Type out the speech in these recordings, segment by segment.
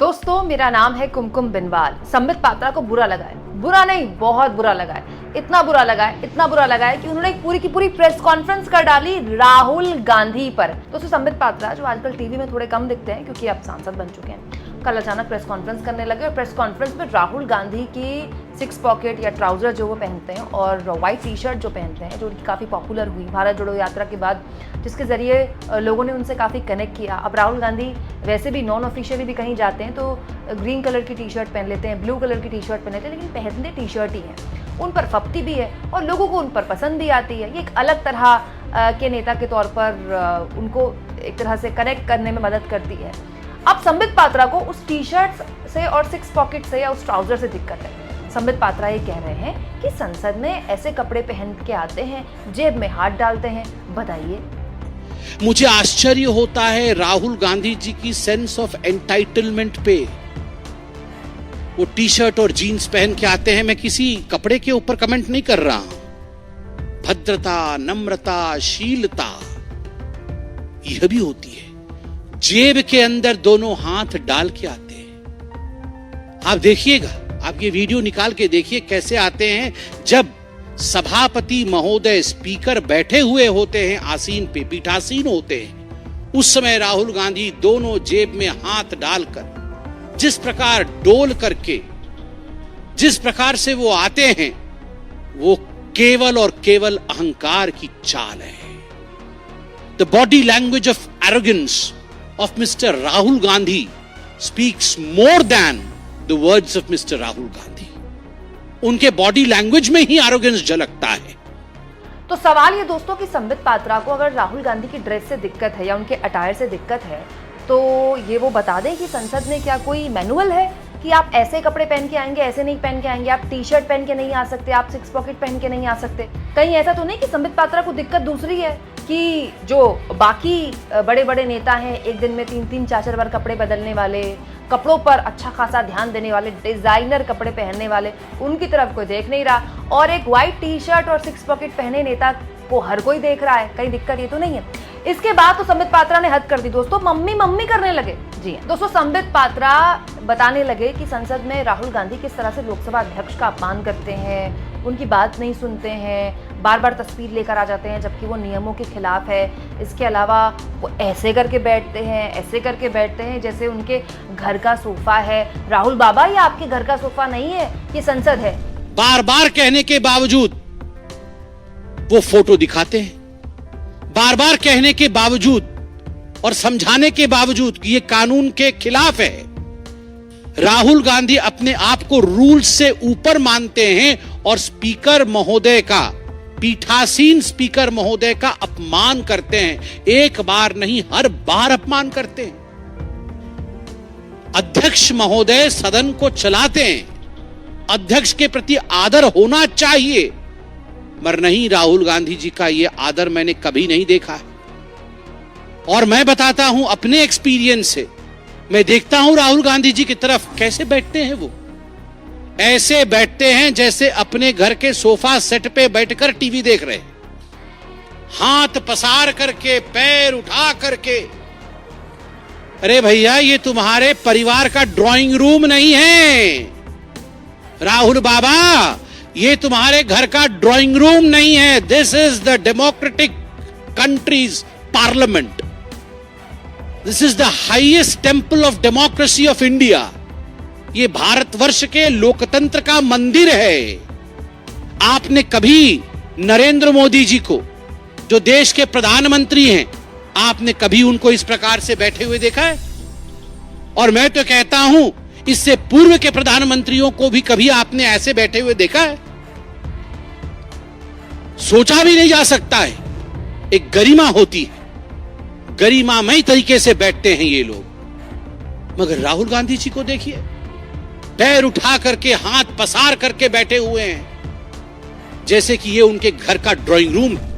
दोस्तों, मेरा नाम है कुमकुम बिनवाल। संबित पात्रा को बुरा लगा है, बुरा नहीं बहुत बुरा लगा है। इतना बुरा लगा है, इतना बुरा लगा है कि उन्होंने एक पूरी की पूरी प्रेस कॉन्फ्रेंस कर डाली राहुल गांधी पर। दोस्तों, संबित पात्रा जो आजकल टीवी में थोड़े कम दिखते हैं क्योंकि अब सांसद बन चुके हैं, कल अचानक प्रेस कॉन्फ्रेंस करने लगे और प्रेस कॉन्फ्रेंस में राहुल गांधी की 6 पॉकेट या ट्राउजर जो वो पहनते हैं और व्हाइट टी शर्ट जो पहनते हैं, जो उनकी काफ़ी पॉपुलर हुई भारत जोड़ो यात्रा के बाद, जिसके ज़रिए लोगों ने उनसे काफ़ी कनेक्ट किया। अब राहुल गांधी वैसे भी नॉन ऑफिशियली भी कहीं जाते हैं तो ग्रीन कलर की टी शर्ट पहन लेते हैं, ब्लू कलर की टी शर्ट पहन लेते हैं, लेकिन पहनते टी शर्ट ही है। उन पर फपती भी है और लोगों को उन पर पसंद भी आती है। ये एक अलग तरह के नेता के तौर पर उनको एक तरह से कनेक्ट करने में मदद करती है। अब संबित पात्रा को उस टी शर्ट से और 6 पॉकेट से या उस ट्राउजर से दिक्कत है। संबित पात्रा ये कह रहे हैं कि संसद में ऐसे कपड़े पहन के आते हैं, जेब में हाथ डालते हैं। बताइए। मुझे आश्चर्य होता है राहुल गांधी जी की सेंस ऑफ एंटाइटलमेंट पे। वो टी शर्ट और जीन्स पहन के आते हैं। मैं किसी कपड़े के ऊपर कमेंट नहीं कर रहा हूं। भद्रता, नम्रता, शीलता यह भी होती है। जेब के अंदर दोनों हाथ डाल के आते हैं। आप देखिएगा, आप ये वीडियो निकाल के देखिए कैसे आते हैं। जब सभापति महोदय स्पीकर बैठे हुए होते हैं, आसीन पे पीठासीन होते हैं, उस समय राहुल गांधी दोनों जेब में हाथ डालकर जिस प्रकार डोल करके जिस प्रकार से वो आते हैं, वो केवल और केवल अहंकार की चाल है। The body language of arrogance of Mr. Rahul Gandhi speaks more than the words of Mr. Rahul Gandhi. उनके बॉडी लैंग्वेज में ही एरोगेंस झलकता है। तो सवाल ये दोस्तों कि संबित पात्रा को अगर राहुल गांधी की ड्रेस से दिक्कत है या उनके अटायर से दिक्कत है, तो ये वो बता दें कि संसद में क्या कोई मैनुअल है कि आप ऐसे कपड़े पहन के आएंगे, ऐसे नहीं पहन के आएंगे, आप टी शर्ट पहन के नहीं आ सकते, आप 6 पॉकेट पहन के नहीं आ सकते। कहीं ऐसा तो नहीं कि संबित पात्रा को दिक्कत दूसरी है कि जो बाकी बड़े बड़े नेता हैं, एक दिन में 3-3 4-4 बार कपड़े बदलने वाले, कपड़ों पर अच्छा खासा ध्यान देने वाले, डिजाइनर कपड़े पहनने वाले, उनकी तरफ कोई देख नहीं रहा और एक व्हाइट टी शर्ट और 6 पॉकेट पहने नेता को हर कोई देख रहा है। कहीं दिक्कत ये तो नहीं है। इसके बाद तो संबित पात्रा ने हद कर दी दोस्तों, मम्मी मम्मी करने लगे। जी दोस्तों, संबित पात्रा बताने लगे कि संसद में राहुल गांधी किस तरह से लोकसभा अध्यक्ष का अपमान करते हैं, उनकी बात नहीं सुनते हैं, बार बार तस्वीर लेकर आ जाते हैं जबकि वो नियमों के खिलाफ है। इसके अलावा वो ऐसे करके बैठते हैं, ऐसे करके बैठते हैं जैसे उनके घर का सोफा है। राहुल बाबा, ये आपके घर का सोफा नहीं है, ये संसद है। बार बार कहने के बावजूद वो फोटो दिखाते हैं। बार बार कहने के बावजूद और समझाने के बावजूद कि ये कानून के खिलाफ है, राहुल गांधी अपने आप को रूल से ऊपर मानते हैं और स्पीकर महोदय का, पीठासीन स्पीकर महोदय का अपमान करते हैं। एक बार नहीं, हर बार अपमान करते हैं। अध्यक्ष महोदय सदन को चलाते हैं, अध्यक्ष के प्रति आदर होना चाहिए, मगर नहीं, राहुल गांधी जी का यह आदर मैंने कभी नहीं देखा है। और मैं बताता हूं अपने एक्सपीरियंस से, मैं देखता हूं राहुल गांधी जी की तरफ कैसे बैठते हैं। वो ऐसे बैठते हैं जैसे अपने घर के सोफा सेट पे बैठकर टीवी देख रहे, हाथ पसार करके, पैर उठा करके। अरे भैया, ये तुम्हारे परिवार का ड्राइंग रूम नहीं है। राहुल बाबा, ये तुम्हारे घर का ड्राइंग रूम नहीं है। This is the democratic countries parliament. This is the highest temple of democracy of India. ये भारतवर्ष के लोकतंत्र का मंदिर है। आपने कभी नरेंद्र मोदी जी को, जो देश के प्रधानमंत्री हैं, आपने कभी उनको इस प्रकार से बैठे हुए देखा है? और मैं तो कहता हूं, इससे पूर्व के प्रधानमंत्रियों को भी कभी आपने ऐसे बैठे हुए देखा है? सोचा भी नहीं जा सकता है। एक गरिमा होती है, गरिमामय तरीके से बैठते हैं ये लोग। मगर राहुल गांधी जी को देखिए, पैर उठा करके, हाथ पसार करके बैठे हुए हैं जैसे कि ये उनके घर का ड्राइंग रूम है।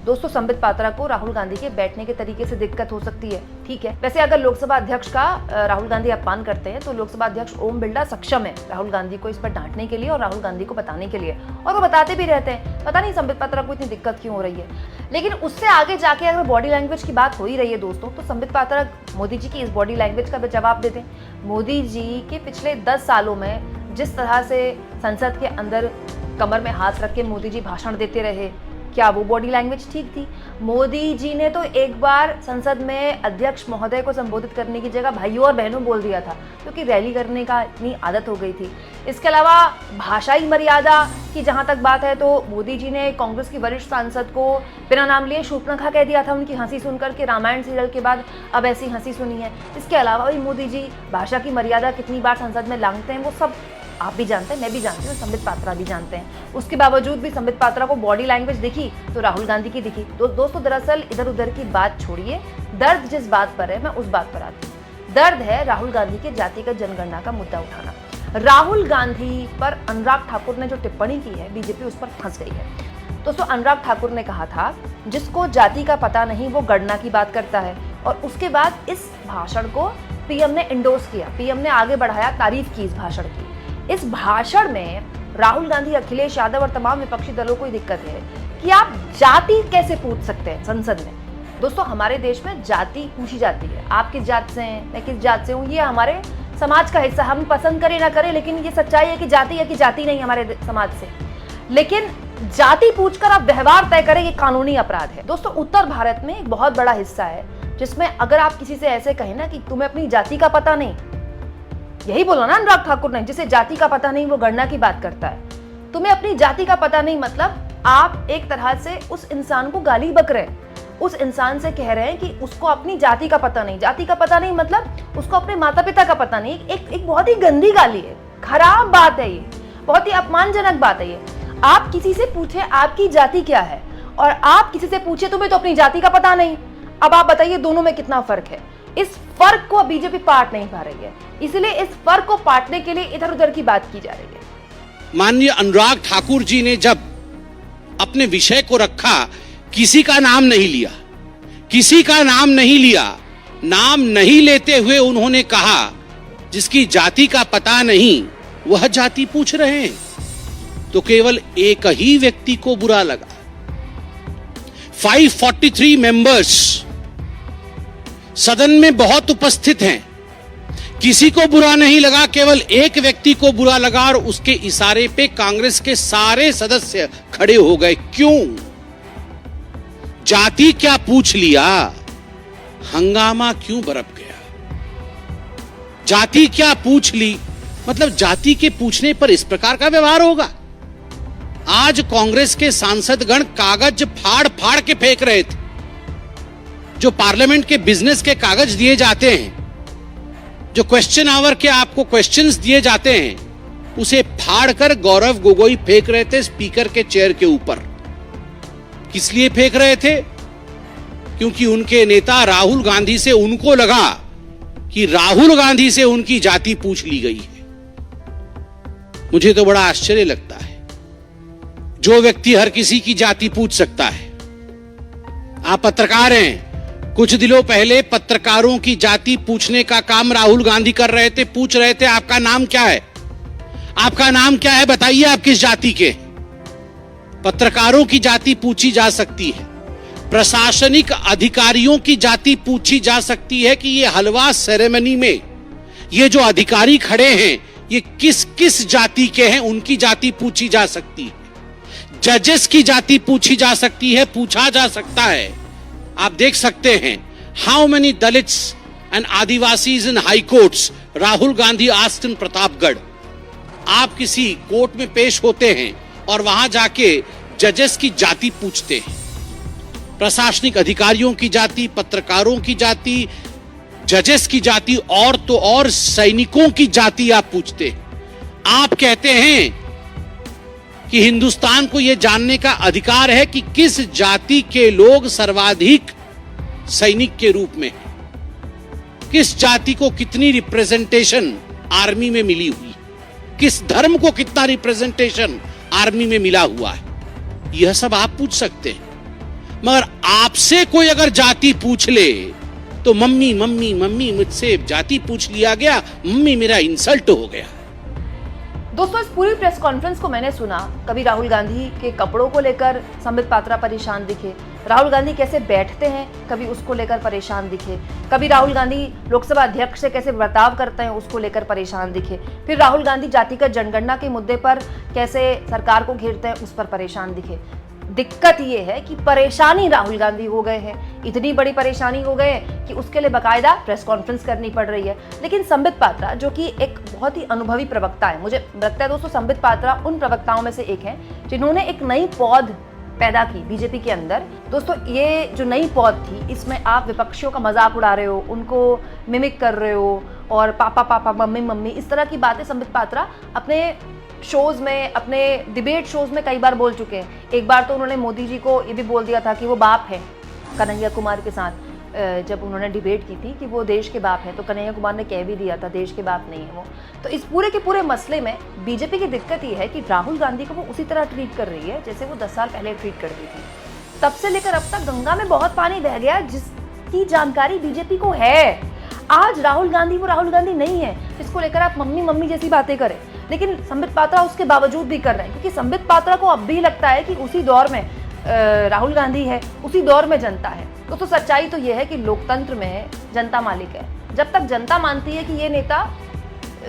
दोस्तों, संबित पात्रा को राहुल गांधी के बैठने के तरीके से दिक्कत हो सकती है, ठीक है। वैसे अगर लोकसभा अध्यक्ष का राहुल गांधी अपमान करते हैं तो लोकसभा अध्यक्ष ओम बिरला सक्षम है राहुल गांधी को इस पर डांटने के लिए और राहुल गांधी को बताने के लिए, और वो बताते भी रहते हैं। पता नहीं संबित पात्रा को इतनी दिक्कत क्यों हो रही है। लेकिन उससे आगे जाके अगर बॉडी लैंग्वेज की बात हो ही रही है दोस्तों, तो संबित पात्रा मोदी जी की इस बॉडी लैंग्वेज का भी जवाब देते हैं। मोदी जी के पिछले 10 सालों में जिस तरह से संसद के अंदर कमर में हाथ रख के मोदी जी भाषण देते रहे, क्या वो बॉडी लैंग्वेज ठीक थी? मोदी जी ने तो एक बार संसद में अध्यक्ष महोदय को संबोधित करने की जगह भाइयों और बहनों बोल दिया था, क्योंकि रैली करने का इतनी आदत हो गई थी। इसके अलावा भाषाई मर्यादा की जहां तक बात है, तो मोदी जी ने कांग्रेस की वरिष्ठ सांसद को बिना नाम लिए शूर्पणखा कह दिया था, उनकी हंसी सुनकर के रामायण सीरियल के बाद अब ऐसी हंसी सुनी है। इसके अलावा भी मोदी जी भाषा की मर्यादा कितनी बार संसद में लांघते हैं, वो सब आप भी जानते हैं, मैं भी जानती हूँ, संबित पात्रा भी जानते हैं। उसके बावजूद भी संबित पात्रा को बॉडी लैंग्वेज दिखी तो राहुल गांधी की दिखी। तो दोस्तों दरअसल इधर उधर की बात छोड़िए, दर्द जिस बात पर है मैं उस बात पर आती हूँ। दर्द है राहुल गांधी के जातिगत जनगणना का मुद्दा उठाना। राहुल गांधी पर अनुराग ठाकुर ने जो टिप्पणी की है, बीजेपी उस पर फंस गई है। दोस्तों अनुराग ठाकुर ने कहा था जिसको जाति का पता नहीं वो गणना की बात करता है, और उसके बाद इस भाषण को पीएम ने इंडोर्स किया, पीएम ने आगे बढ़ाया, तारीफ की इस भाषण की। इस भाषण में राहुल गांधी, अखिलेश यादव और तमाम विपक्षी दलों को दिक्कत है कि आप जाति कैसे पूछ सकते हैं संसद में। दोस्तों हमारे देश में जाति पूछी जाती है, आप किस जात से हैं, मैं किस जात से हूँ, ये हमारे समाज का हिस्सा, हम पसंद करें ना करें, लेकिन ये सच्चाई है कि जाति है कि जाति नहीं हमारे समाज से। लेकिन जाति पूछकर आप व्यवहार तय करें, ये कानूनी अपराध है। दोस्तों उत्तर भारत में एक बहुत बड़ा हिस्सा है जिसमें अगर आप किसी से ऐसे कहें ना कि तुम्हें अपनी जाति का पता नहीं, यही बोला ना अनुराग ठाकुर ने, जिसे जाति का पता नहीं वो गणना की बात करता है। तुम्हें अपनी जाति का पता नहीं मतलब आप एक तरह से उस इंसान को गाली बक रहे हैं, उस इंसान से कह रहे हैं कि उसको अपनी जाति का पता नहीं। जाति का पता नहीं मतलब उसको अपने माता पिता का पता नहीं। एक बहुत ही गंदी गाली है, खराब बात है, ये बहुत ही अपमानजनक बात है। ये आप किसी से पूछे आपकी जाति क्या है, और आप किसी से पूछे तुम्हें तो अपनी जाति का पता नहीं। अब आप बताइए दोनों में कितना फर्क है। इस फर्क को बीजेपी पाट नहीं पा रही है, इसलिए इस फर्क को पाटने के लिए इधर उधर की बात की जा रही है। माननीय अनुराग ठाकुर जी ने जब अपने विषय को रखा, किसी का नाम नहीं लिया, किसी का नाम नहीं लिया। नाम नहीं लेते हुए उन्होंने कहा जिसकी जाति का पता नहीं वह जाति पूछ रहे हैं, तो केवल एक ही व्यक्ति को बुरा लगा। 543 मेंबर्स सदन में बहुत उपस्थित हैं, किसी को बुरा नहीं लगा, केवल एक व्यक्ति को बुरा लगा, और उसके इशारे पे कांग्रेस के सारे सदस्य खड़े हो गए। क्यों? जाति क्या पूछ लिया, हंगामा क्यों बरप गया? जाति क्या पूछ ली मतलब जाति के पूछने पर इस प्रकार का व्यवहार होगा? आज कांग्रेस के सांसदगण कागज फाड़ फाड़ के फेंक रहे थे। जो पार्लियामेंट के बिजनेस के कागज दिए जाते हैं, जो क्वेश्चन आवर के आपको क्वेश्चंस दिए जाते हैं, उसे फाड़कर गौरव गोगोई फेंक रहे थे स्पीकर के चेयर के ऊपर। किस लिए फेंक रहे थे? क्योंकि उनके नेता राहुल गांधी से उनको लगा कि राहुल गांधी से उनकी जाति पूछ ली गई है। मुझे तो बड़ा आश्चर्य लगता है, जो व्यक्ति हर किसी की जाति पूछ सकता है। आप पत्रकार हैं, कुछ दिनों पहले पत्रकारों की जाति पूछने का काम राहुल गांधी कर रहे थे, पूछ रहे थे आपका नाम क्या है, आपका नाम क्या है, बताइए आप किस जाति के। पत्रकारों की जाति पूछी जा सकती है, प्रशासनिक अधिकारियों की जाति पूछी जा सकती है कि ये हलवा सेरेमनी में ये जो अधिकारी खड़े हैं ये किस किस जाति के हैं, उनकी जाति पूछी जा सकती है। जजेस की जाति पूछी जा सकती है, पूछा जा सकता है। आप देख सकते हैं how many Dalits and Adivasis in high courts Rahul Gandhi asked in Pratapgarh. आप किसी कोर्ट में पेश होते हैं और वहां जाके जजेस की जाति पूछते हैं, प्रशासनिक अधिकारियों की जाति, पत्रकारों की जाति, जजेस की जाति, और तो और सैनिकों की जाति आप पूछते हैं। आप कहते हैं कि हिंदुस्तान को यह जानने का अधिकार है कि किस जाति के लोग सर्वाधिक सैनिक के रूप में हैं, किस जाति को कितनी रिप्रेजेंटेशन आर्मी में मिली हुई, किस धर्म को कितना रिप्रेजेंटेशन आर्मी में मिला हुआ है, यह सब आप पूछ सकते हैं। मगर आपसे कोई अगर जाति पूछ ले तो मम्मी मम्मी मम्मी मुझसे जाति पूछ लिया गया, मम्मी मेरा इंसल्ट हो गया। दोस्तों इस पूरी प्रेस कॉन्फ्रेंस को मैंने सुना, कभी राहुल गांधी के कपड़ों को लेकर संबित पात्रा परेशान दिखे, राहुल गांधी कैसे बैठते हैं, कभी उसको लेकर परेशान दिखे, कभी राहुल गांधी लोकसभा अध्यक्ष से कैसे बर्ताव करते हैं उसको लेकर परेशान दिखे, फिर राहुल गांधी जातिगत जनगणना के मुद्दे पर कैसे सरकार को घेरते हैं उस पर परेशान दिखे। दिक्कत ये है कि परेशानी राहुल गांधी हो गए हैं, इतनी बड़ी परेशानी हो गए कि उसके लिए बाकायदा प्रेस कॉन्फ्रेंस करनी पड़ रही है। लेकिन संबित पात्रा जो कि एक बहुत ही अनुभवी प्रवक्ता है, मुझे लगता है दोस्तों संबित पात्रा उन प्रवक्ताओं में से एक हैं जिन्होंने एक नई पौध पैदा की बीजेपी के अंदर। दोस्तों ये जो नई पौध थी, इसमें आप विपक्षियों का मजाक उड़ा रहे हो, उनको मिमिक कर रहे हो और पापा पापा मम्मी मम्मी इस तरह की बातें संबित पात्रा अपने शोज में, अपने डिबेट शोज में कई बार बोल चुके हैं। एक बार तो उन्होंने मोदी जी को ये भी बोल दिया था कि वो बाप है, कन्हैया कुमार के साथ जब उन्होंने डिबेट की थी कि वो देश के बाप है, तो कन्हैया कुमार ने कह भी दिया था देश के बाप नहीं है वो। तो इस पूरे के पूरे मसले में बीजेपी की दिक्कत ये है कि राहुल गांधी को वो उसी तरह ट्रीट कर रही है जैसे वो 10 साल पहले ट्रीट करती थी। तब से लेकर अब तक गंगा में बहुत पानी बह गया जिसकी जानकारी बीजेपी को है। आज राहुल गांधी वो राहुल गांधी नहीं है इसको लेकर आप मम्मी मम्मी जैसी बातें करें, लेकिन संबित पात्रा उसके बावजूद भी कर रहे हैं क्योंकि संबित पात्रा को अब भी लगता है कि उसी दौर में राहुल गांधी है, उसी दौर में जनता है। तो सच्चाई तो ये है कि लोकतंत्र में जनता मालिक है। जब तक जनता मानती है कि ये नेता,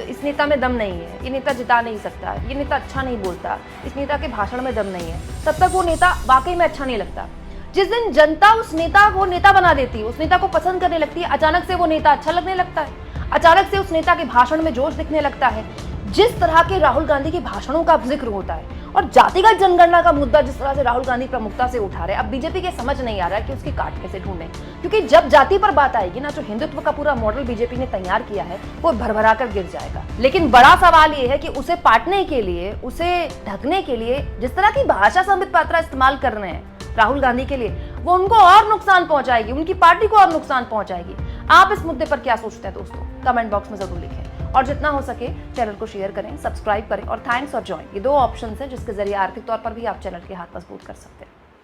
इस नेता में दम नहीं है, ये नेता जिता नहीं सकता, ये नेता अच्छा नहीं बोलता, इस नेता के भाषण में दम नहीं है, तब तक वो नेता वाकई में अच्छा नहीं लगता। जिस दिन जनता उस नेता को नेता बना देती है, उस नेता को पसंद करने लगती है, अचानक से वो नेता अच्छा लगने लगता है, अचानक से उस नेता के भाषण में जोश दिखने लगता है। जिस तरह के राहुल गांधी के भाषणों का जिक्र होता है और जातिगत जनगणना का मुद्दा जिस तरह से राहुल गांधी प्रमुखता से उठा रहे हैं, अब बीजेपी के समझ नहीं आ रहा है कि उसकी काट कैसे ढूंढें। क्योंकि जब जाति पर बात आएगी ना, जो हिंदुत्व का पूरा मॉडल बीजेपी ने तैयार किया है वो भरभरा कर गिर जाएगा। लेकिन बड़ा सवाल ये है कि उसे पाटने के लिए, उसे ढकने के लिए जिस तरह की भाषा संबित पात्रा इस्तेमाल कर रहे हैं राहुल गांधी के लिए, वो उनको और नुकसान पहुंचाएगी, उनकी पार्टी को और नुकसान पहुंचाएगी। आप इस मुद्दे पर क्या सोचते हैं दोस्तों, कमेंट बॉक्स में जरूर लिखें और जितना हो सके चैनल को शेयर करें, सब्सक्राइब करें और थैंक्स और ज्वाइन, ये 2 ऑप्शन हैं जिसके जरिए आर्थिक तौर पर भी आप चैनल के हाथ मजबूत कर सकते हैं।